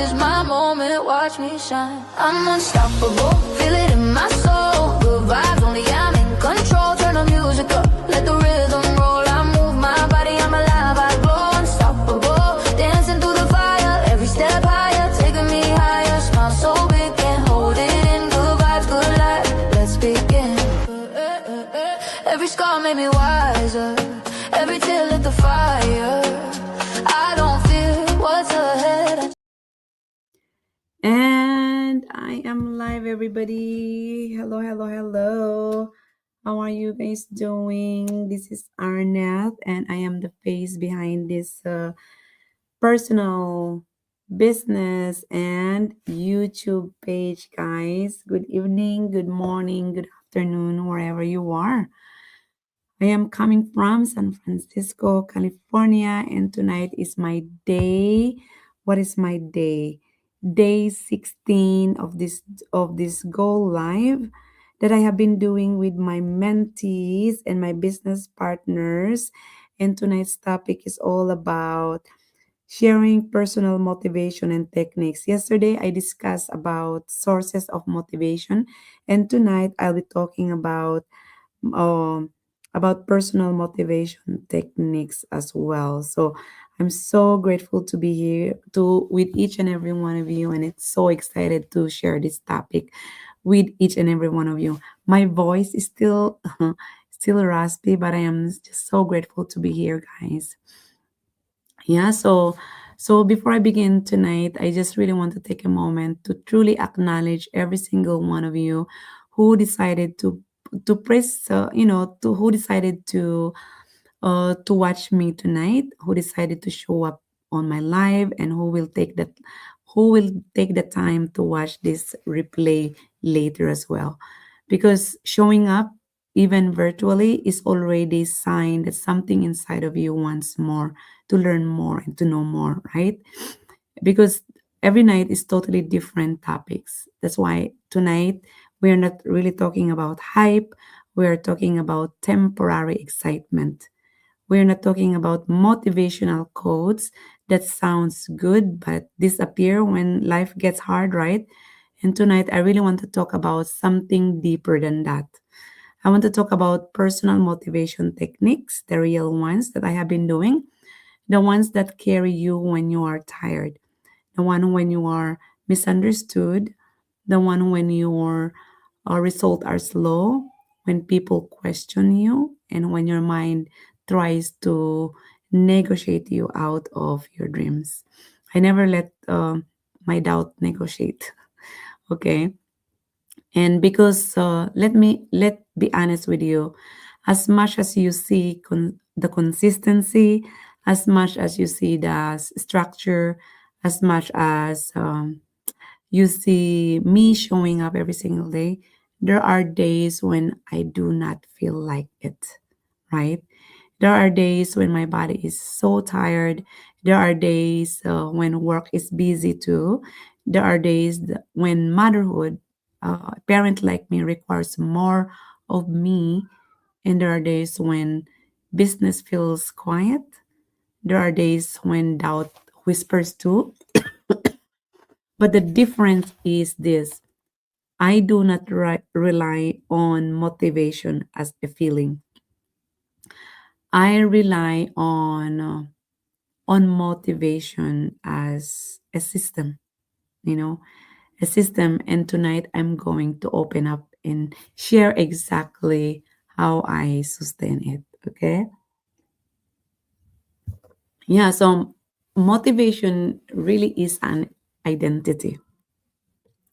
is my moment, watch me shine. I'm unstoppable, feel it in my soul. Good vibes only, I'm in control. Turn the music up, let the rhythm roll. I move my body, I'm alive, I glow. Unstoppable, dancing through the fire. Every step higher, taking me higher. Smile so big, can't hold it in. Good vibes, good life, let's begin. Every scar made me wiser. Every tear lit the fire. I don't fear what's ahead. And I am live, everybody. Hello, hello, hello. How are you guys doing? This is Arnath, and I am the face behind this personal business and YouTube page, guys. Good evening, good morning, good afternoon, wherever you are. I am coming from San Francisco, California, and tonight is my day. What is my day? Day 16 of this Go Live that I have been doing with my mentees and my business partners. And tonight's topic is all about sharing personal motivation and techniques. Yesterday I discussed about sources of motivation, and tonight I'll be talking um, about personal motivation techniques as well. So I'm so grateful to be here to with each and every one of you, and it's so excited to share this topic with each and every one of you. My voice is still still raspy, but I am just so grateful to be here, guys. Yeah, so before I begin tonight, I just really want to take a moment to truly acknowledge every single one of you who decided to press to who decided to watch me tonight, who decided to show up on my live, and who will take the time to watch this replay later as well. Because showing up even virtually is already a sign that something inside of you wants more, to learn more and to know more, right? Because every night is totally different topics. That's why tonight we are not really talking about hype. We are talking about temporary excitement. We're not talking about motivational quotes that sounds good but disappear when life gets hard, right? And tonight I really want to talk about something deeper than that. I want to talk about personal motivation techniques, the real ones that I have been doing, the ones that carry you when you are tired, the one when you are misunderstood, the one when your results are slow, when people question you, and when your mind tries to negotiate you out of your dreams. I never let my doubt negotiate. Okay, and because let be honest with you, as much as you see the consistency, as much as you see the structure, as much as you see me showing up every single day, there are days when I do not feel like it, right? There are days when my body is so tired. There are days when work is busy too. There are days when motherhood, a parent like me, requires more of me. And there are days when business feels quiet. There are days when doubt whispers too. But the difference is this: I do not rely on motivation as a feeling. I rely on motivation as a system, you know, a system. And tonight I'm going to open up and share exactly how I sustain it. Okay. Yeah. So motivation really is an identity.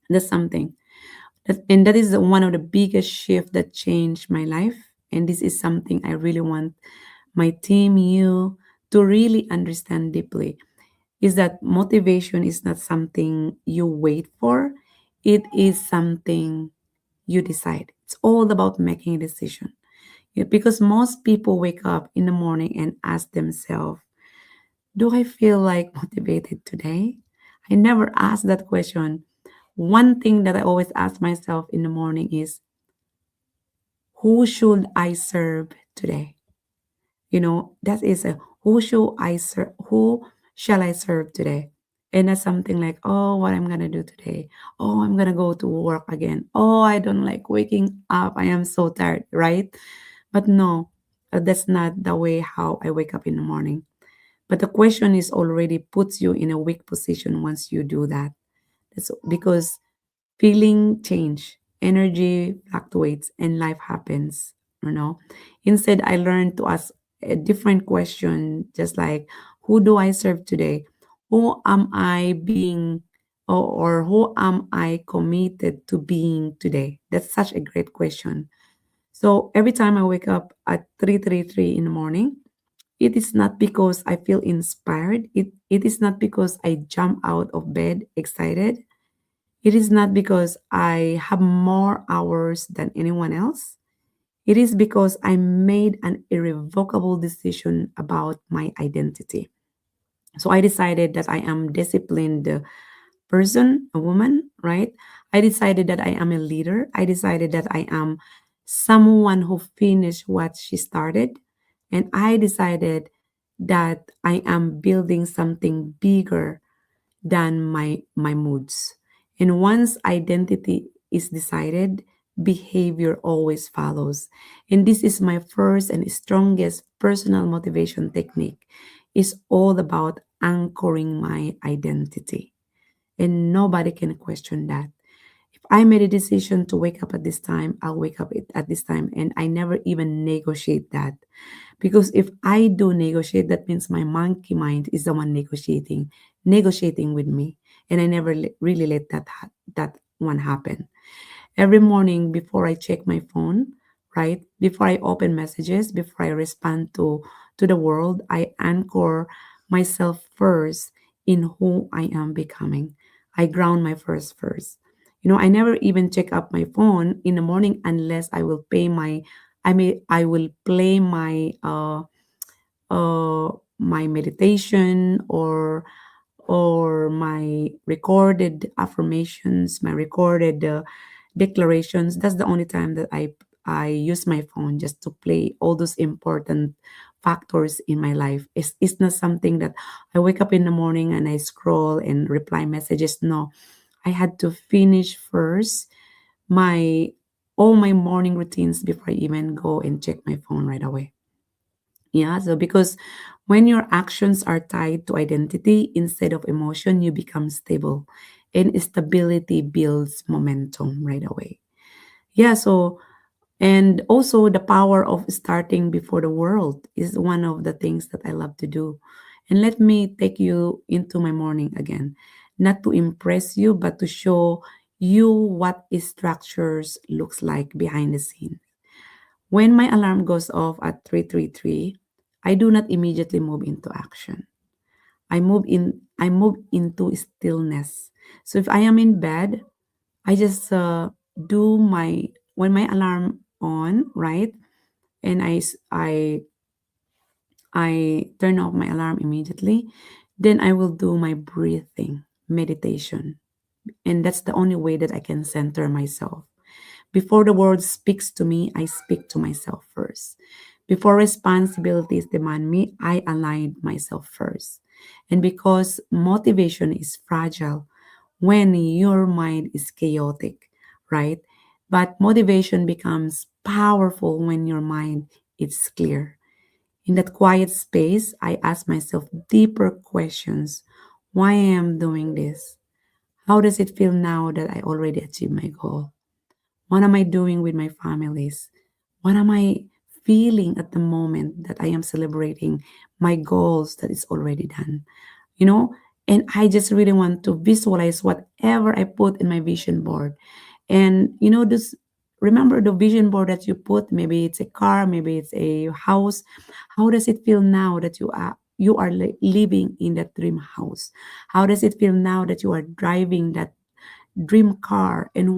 That's something. And that is one of the biggest shift that changed my life. And this is something I really want my team, you, to really understand deeply, is that motivation is not something you wait for. It is something you decide. It's all about making a decision. Yeah, because most people wake up in the morning and ask themselves, do I feel like motivated today? I never ask that question. One thing that I always ask myself in the morning is, who should I serve today? That is a who shall I serve today? And that's something like, oh, what I'm gonna do today. Oh, I'm gonna go to work again. Oh, I don't like waking up. I am so tired, right? But no, that's not the way how I wake up in the morning. But the question is already puts you in a weak position once you do that. That's because feeling change, energy fluctuates, and life happens, you know. Instead, I learned to ask a different question, just like, who do I serve today? Who am I being, or who am I committed to being today? That's such a great question. So every time I wake up at 3:33 in the morning, it is not because I feel inspired. It is not because I jump out of bed excited. It is not because I have more hours than anyone else. It is because I made an irrevocable decision about my identity. So I decided that I am disciplined person, a woman, right? I decided that I am a leader. I decided that I am someone who finished what she started. And I decided that I am building something bigger than my moods. And once identity is decided, behavior always follows. And this is my first and strongest personal motivation technique. It's all about anchoring my identity. And nobody can question that. If I made a decision to wake up at this time, I'll wake up at this time. And I never even negotiate that. Because if I do negotiate, that means my monkey mind is the one negotiating with me. And I never really let that one happen. Every morning before I check my phone, right? Before I open messages, before I respond to the world, I anchor myself first in who I am becoming. I ground my first. You know, I never even check up my phone in the morning unless I will play my meditation or my recorded affirmations, my recorded declarations. That's the only time that I use my phone just to play all those important factors in my life. It's not something that I wake up in the morning and I scroll and reply messages. No, I had to finish first my all my morning routines before I even go and check my phone right away. Yeah, so because when your actions are tied to identity instead of emotion, you become stable. And stability builds momentum right away. Yeah, so and also the power of starting before the world is one of the things that I love to do. And let me take you into my morning again, not to impress you, but to show you what structures looks like behind the scene. When my alarm goes off at 3:33, I do not immediately move into action. I move into stillness. So if I am in bed, I just do my when my alarm on, right? And I turn off my alarm immediately, then I will do my breathing meditation. And that's the only way that I can center myself. Before the world speaks to me, I speak to myself first. Before responsibilities demand me, I align myself first. And because motivation is fragile when your mind is chaotic, right? But motivation becomes powerful when your mind is clear. In that quiet space, I ask myself deeper questions. Why I am doing this? How does it feel now that I already achieved my goal? What am I doing with my families? What am I feeling at the moment that I am celebrating my goals that is already done? You know, and I just really want to visualize whatever I put in my vision board. And this remember the vision board that you put, maybe it's a car, maybe it's a house. How does it feel now that you are living in that dream house? How does it feel now that you are driving that dream car and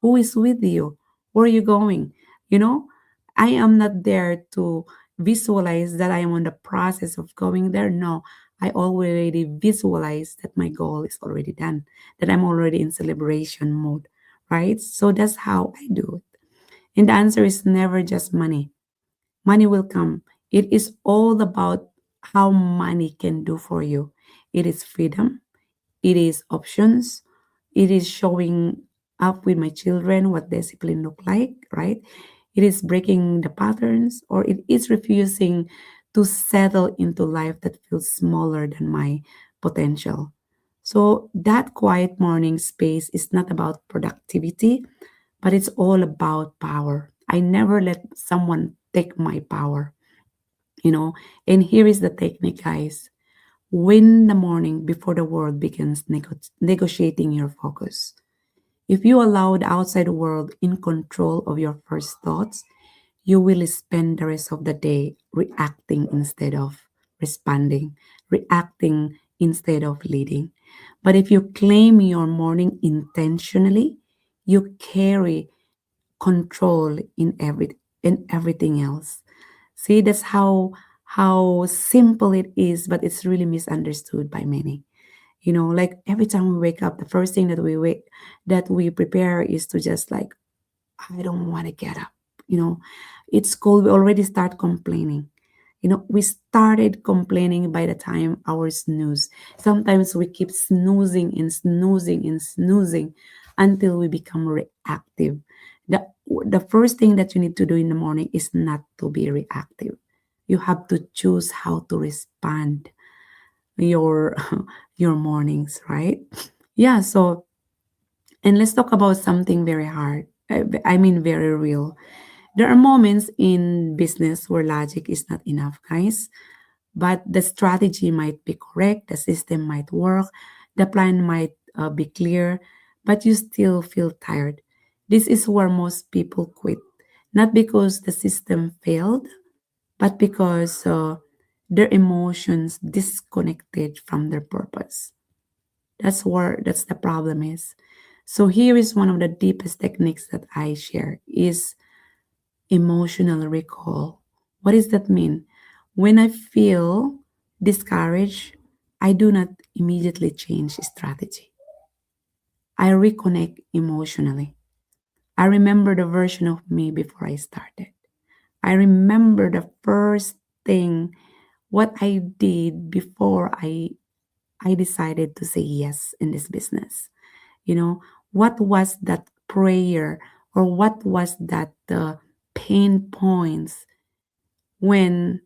who is with you? Where are you going? You know, I am not there to visualize that I am on the process of going there. No, I already visualize that my goal is already done, that I'm already in celebration mode, right? So that's how I do it. And the answer is never just money. Money will come. It is all about how money can do for you. It is freedom, It is options. It is showing up with my children what discipline look like, right? It is breaking the patterns, or it is refusing to settle into life that feels smaller than my potential. So that quiet morning space is not about productivity, but it's all about power. I never let someone take my power, you know. And here is the technique, guys. Win the morning before the world begins negotiating your focus. If you allow the outside world in control of your first thoughts, you will spend the rest of the day reacting instead of responding, reacting instead of leading. But if you claim your morning intentionally, you carry control in everything else. See, that's how simple it is, but it's really misunderstood by many. Like every time we wake up, the first thing that we prepare is to just like, I don't want to get up. You know, it's cold. We already start complaining. We started complaining by the time our snooze. Sometimes we keep snoozing and snoozing and snoozing until we become reactive. The first thing that you need to do in the morning is not to be reactive. You have to choose how to respond your your mornings, right? Yeah, so and let's talk about something very hard. I mean very real. There are moments in business where logic is not enough, guys. But the strategy might be correct, the system might work, the plan might be clear, but you still feel tired. This is where most people quit. Not because the system failed, but because their emotions disconnected from their purpose. That's the problem is. So here is one of the deepest techniques that I share is emotional recall. What does that mean? When I feel discouraged, I do not immediately change strategy. I reconnect emotionally. I remember the version of me before I started. I remember the first thing what I did before I decided to say yes in this business. What was that prayer, or what was that pain points when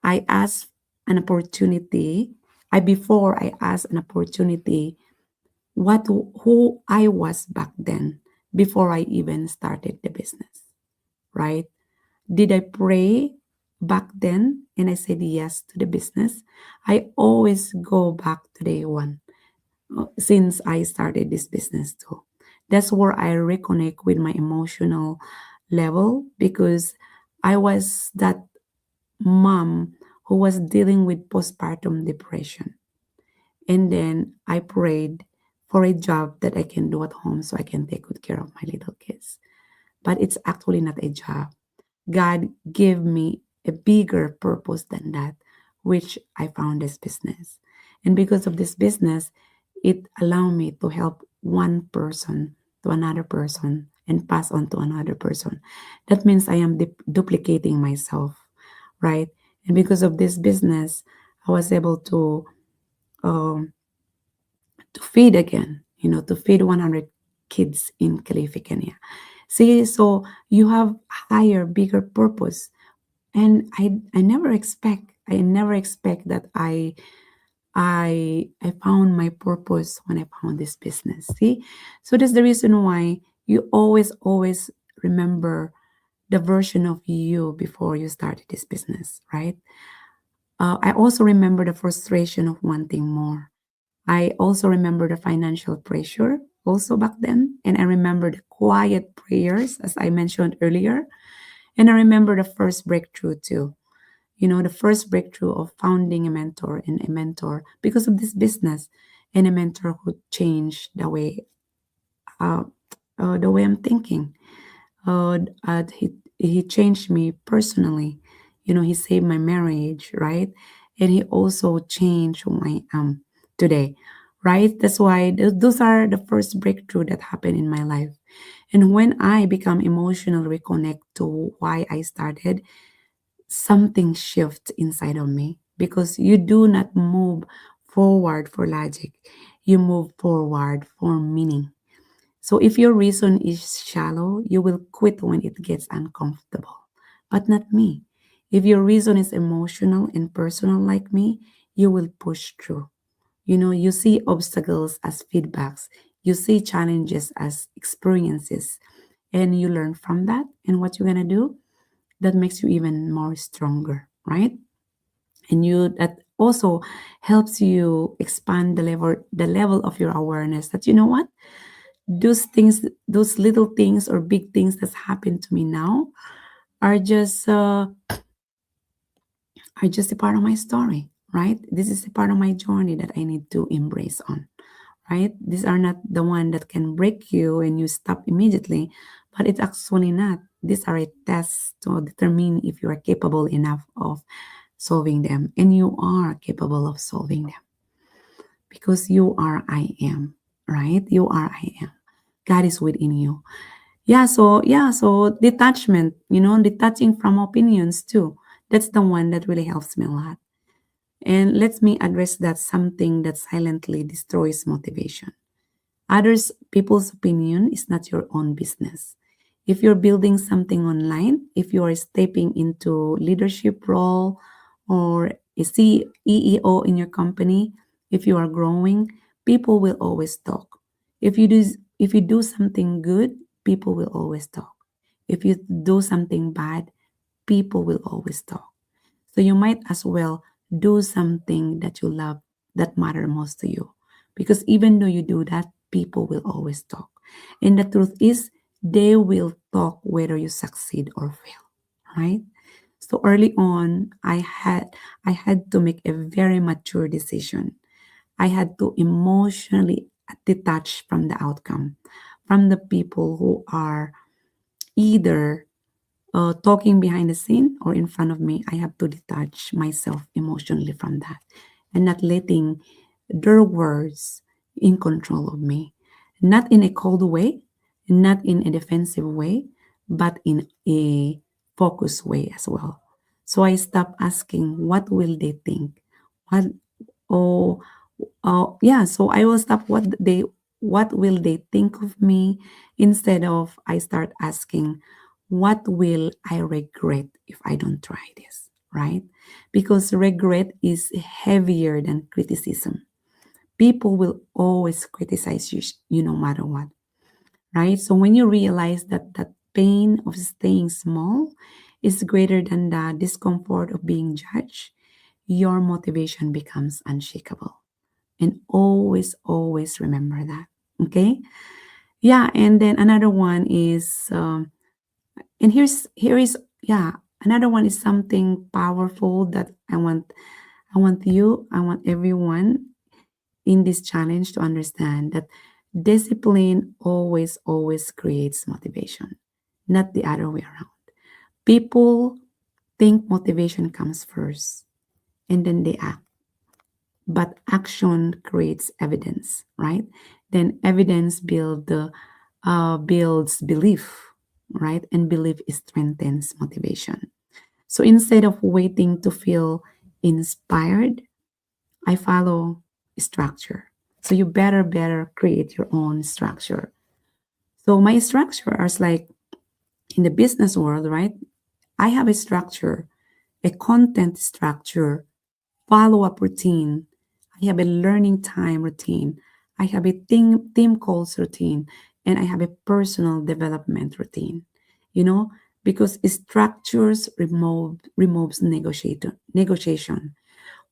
I asked an opportunity, I before I asked an opportunity, who I was back then before I even started the business, right? Did I pray back then and I said yes to the business? I always go back to day one since I started this business too. That's where I reconnect with my emotional level because I was that mom who was dealing with postpartum depression. And then I prayed for a job that I can do at home so I can take good care of my little kids. But it's actually not a job. God gave me a bigger purpose than that, which I found this business. And because of this business, it allowed me to help one person to another person and pass on to another person. That means I am duplicating myself, right? And because of this business, I was able um, to feed again, to feed 100 kids in Kilifi, Kenya. See, so you have higher, bigger purpose. And I never expect that I found my purpose when I found this business. See? So that's the reason why you always remember the version of you before you started this business, right? I also remember the frustration of wanting more. I also remember the financial pressure also back then. And I remember the quiet prayers, as I mentioned earlier. And I remember the first breakthrough too. The first breakthrough of founding a mentor and a mentor because of this business, and a mentor who changed uh, the way I'm thinking. He changed me personally. He saved my marriage, right? And he also changed who I am today, right? That's why those are the first breakthrough that happened in my life. And when I become emotionally reconnect to why I started, something shifts inside of me because you do not move forward for logic. you move forward for meaning. So if your reason is shallow, you will quit when it gets uncomfortable. But not me. If your reason is emotional and personal like me, you will push through. You see obstacles as feedbacks, you see challenges as experiences, and you learn from that. And what you're going to do, that makes you even more stronger, right? And that also helps you expand the level of your awareness that, you know what, those things, those little things or big things that's happened to me now are just a part of my story, right? This is a part of my journey that I need to embrace on, right? These are not the one that can break you and you stop immediately, but it's actually not. These are a test to determine if you are capable enough of solving them, and you are capable of solving them because you are I am, right? You are I am. God is within you. So detachment, detaching from opinions too. That's the one that really helps me a lot. And let me address that something that silently destroys motivation. Others people's opinion is not your own business. If you're building something online, if you are stepping into leadership role or a CEO in your company, if you are growing, people will always talk. If you do something good, people will always talk. If you do something bad, people will always talk. So you might as well do something that you love, that matter most to you. Because even though you do that, people will always talk. And the truth is, they will talk whether you succeed or fail, right? So early on, I had to make a very mature decision. I had to emotionally detach from the outcome, from the people who are either talking behind the scene or in front of me. I have to detach myself emotionally from that and not letting their words in control of me. Not in a cold way, not in a defensive way, but in a focused way as well. So I stopped asking, what will they think? What oh yeah, so I will stop what will they think of me, instead of I start asking, what will I regret if I don't try this, right? Because regret is heavier than criticism. People will always criticize you no matter what, right? So when you realize that that pain of staying small is greater than the discomfort of being judged, your motivation becomes unshakable. And always, always remember that. Okay? Yeah, and then another one is and here is yeah, another one is something powerful that I want everyone in this challenge to understand that discipline always, always creates motivation, not the other way around. People think motivation comes first and then they act, but action creates evidence, right? Then evidence builds belief, right? And belief strengthens motivation. So instead of waiting to feel inspired, I follow structure. So you better create your own structure. So my structure is like in the business world, right? I have a structure, a content structure, follow-up routine. I have a learning time routine. I have a team calls routine, and I have a personal development routine. You know, because structures removes negotiation.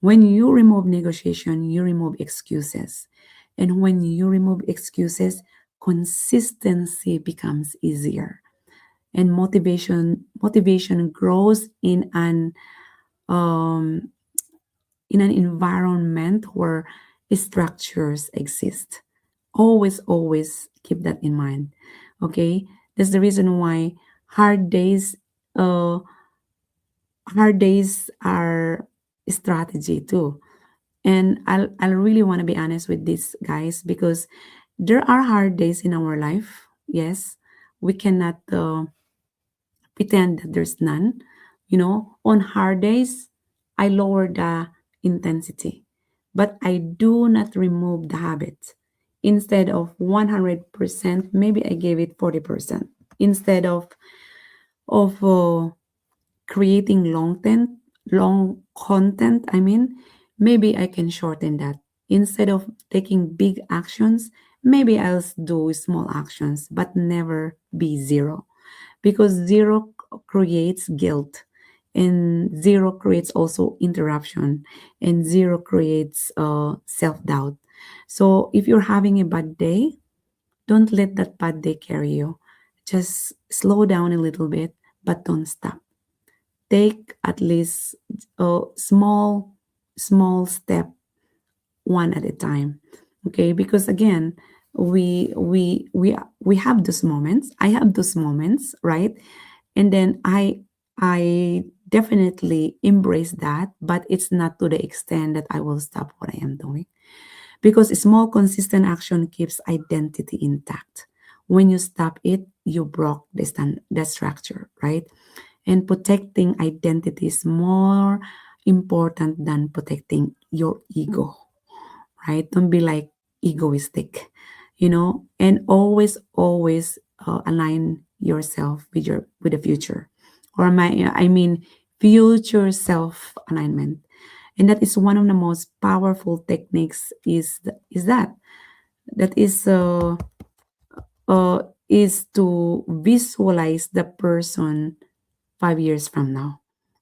When you remove negotiation, you remove excuses. And when you remove excuses, consistency becomes easier. And motivation grows um, in an environment where structures exist. Always, always keep that in mind. Okay? That's the reason why hard days uh hard days are strategy too. And I'll really want to be honest with these guys, because there are hard days in our life. Yes, we cannot pretend that there's none. On hard days, I lower the intensity. but I do not remove the habit. Instead of 100%, maybe I gave it 40%. Instead of creating long content, I mean, maybe I can shorten that. Instead of taking big actions, maybe I'll do small actions, but never be zero, because zero creates guilt, and zero creates also interruption, and zero creates self-doubt. So if you're having a bad day, don't let that bad day carry you. Just slow down a little bit, but don't stop. Take at least a small step, one at a time. Okay, because again, we have those moments. I have those moments, right? And then I definitely embrace that, but it's not to the extent that I will stop what I am doing, because small consistent action keeps identity intact. When you stop it, you broke the structure, right? And protecting identity is more important than protecting your ego, right? Don't be like egoistic, and always align yourself with the future, or I mean future self alignment. And that is one of the most powerful techniques. Is that is to visualize the person 5 years from now,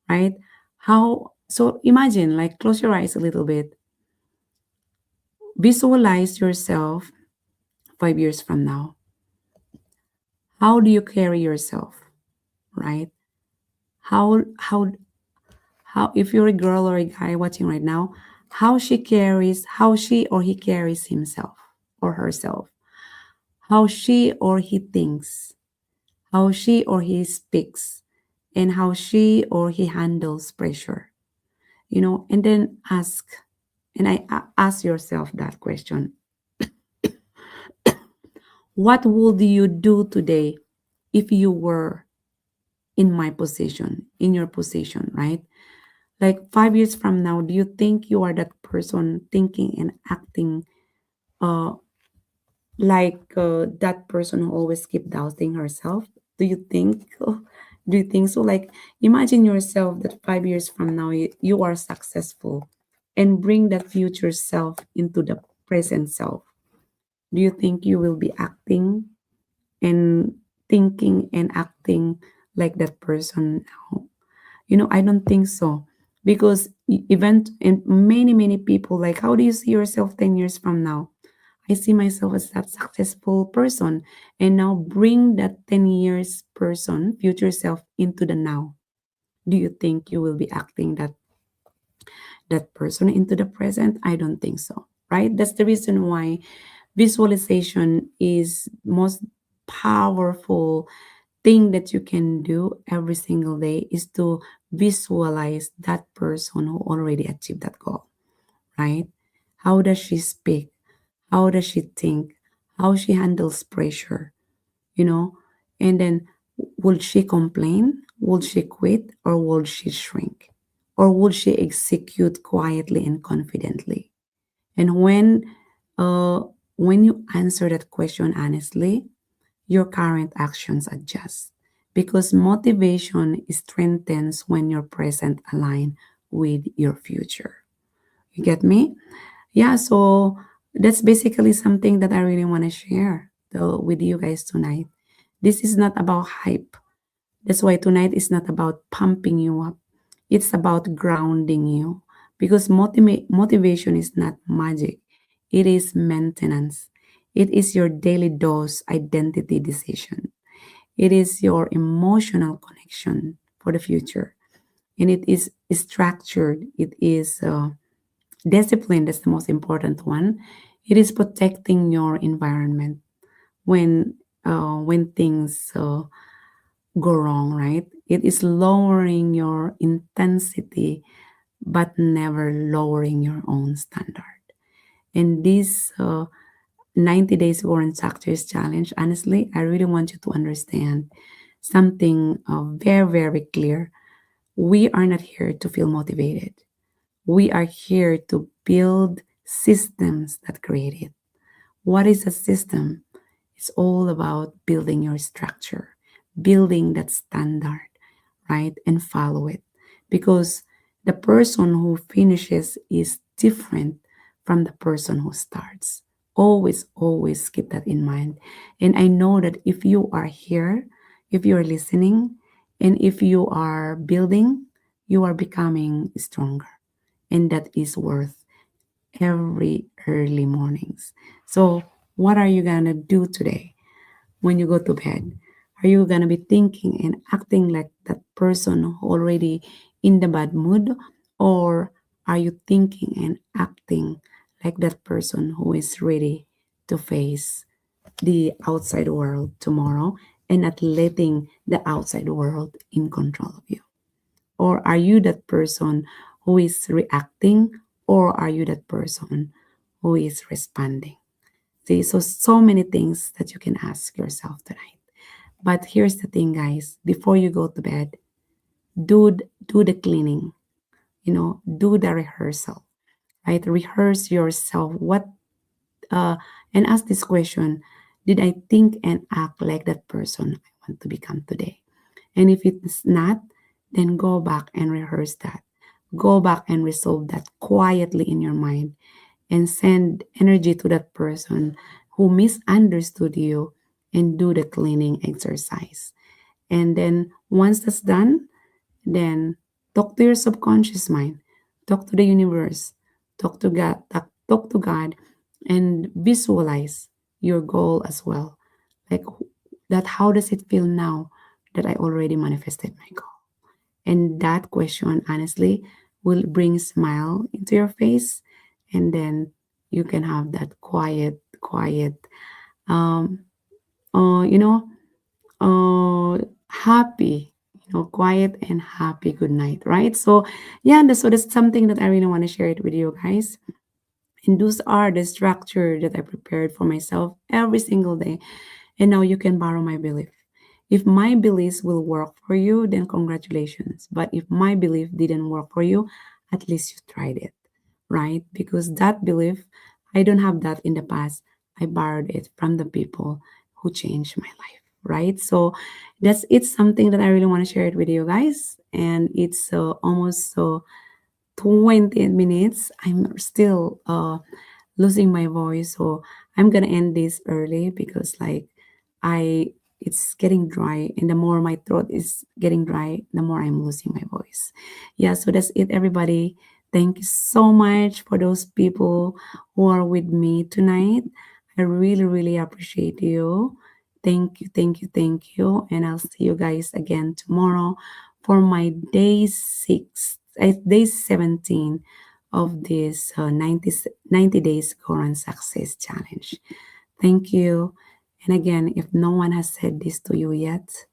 right? How so? Imagine, like, close your eyes a little bit. Visualize yourself 5 years from now. How do you carry yourself, right? How if you're a girl or a guy watching right now, how she or he carries himself or herself, how she or he thinks, how she or he speaks, and how she or he handles pressure. And then ask yourself that question: what would you do today if you were in my position, in your position, right? Like 5 years from now, do you think you are that person thinking and acting uh, like that person who always keep doubting herself? Do you think? Do you think so? Like, imagine yourself that 5 years from now you are successful, and bring that future self into the present self. Do you think you will be acting and thinking and acting like that person now? I don't think so. Because event and many people, like, how do you see yourself 10 years from now? I see myself as that successful person. And now bring that 10 years person, future self, into the now. Do you think you will be acting that person into the present? I don't think so. Right? That's the reason why visualization is most powerful thing that you can do every single day, is to visualize that person who already achieved that goal, right? How does she speak? How does she think? How she handles pressure, you know? And then, will she complain? Will she quit? Or will she shrink? Or will she execute quietly and confidently? And uh, when you answer that question honestly, your current actions adjust, because motivation strengthens when your present align with your future. You get me? Yeah, so that's basically something that I really want to share with you guys tonight. This is not about hype. That's why tonight is not about pumping you up. It's about grounding you, because motivation is not magic. It is maintenance. It is your daily dose identity decision. It is your emotional connection for the future. And it is structured. It is discipline. That's the most important one. It is protecting your environment when things go wrong, right? It is lowering your intensity, but never lowering your own standard. And this 90 Days Warren Success Challenge, honestly, I really want you to understand something very, very clear. We are not here to feel motivated. We are here to build systems that create it. What is a system? It's all about building your structure, building that standard, right? And follow it. Because the person who finishes is different from the person who starts. Always, always keep that in mind. And I know that if you are here, if you are listening, and if you are building, you are becoming stronger. And that is worth every early mornings. So, what are you gonna do today when you go to bed? Are you gonna be thinking and acting like that person who already in the bad mood, or are you thinking and acting like that person who is ready to face the outside world tomorrow and not letting the outside world in control of you? Or are you that person who is reacting, or are you that person who is responding? See, so many things that you can ask yourself tonight. But here's the thing, guys. Before you go to bed, do the cleaning. Do the rehearsal. Right? Rehearse yourself. Uh, and ask this question: did I think and act like that person I want to become today? And if it's not, then go back and rehearse that. Go back and resolve that quietly in your mind and send energy to that person who misunderstood you and do the cleaning exercise. And then once that's done, then talk to your subconscious mind, talk to the universe, talk to God, and visualize your goal as well. Like that, how does it feel now that I already manifested my goal? And that question, honestly, will bring smile into your face, and then you can have that quiet, um, uh, you know, happy, quiet and happy good night, right? So, yeah, so that's something that I really want to share it with you guys. And those are the structure that I prepared for myself every single day. And now you can borrow my belief. If my beliefs will work for you, then congratulations. But if my belief didn't work for you, at least you tried it, right? Because that belief, I don't have that in the past. I borrowed it from the people who changed my life, right? So that's it's something that I really want to share it with you guys. And it's almost 20 minutes. I'm still losing my voice, so I'm gonna end this early because I it's getting dry, and the more my throat is getting dry, the more I'm losing my voice. Yeah, so that's it, everybody. Thank you so much for those people who are with me tonight. I really, really appreciate you. Thank you, thank you, thank you. And I'll see you guys again tomorrow for my day 17 of this 90 days Koran success challenge. Thank you. And again, if no one has said this to you yet,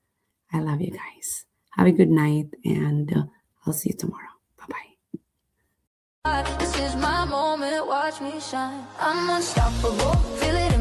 I love you guys. Have a good night, and I'll see you tomorrow. Bye bye. This is my moment, watch me shine. I'm unstoppable, feel it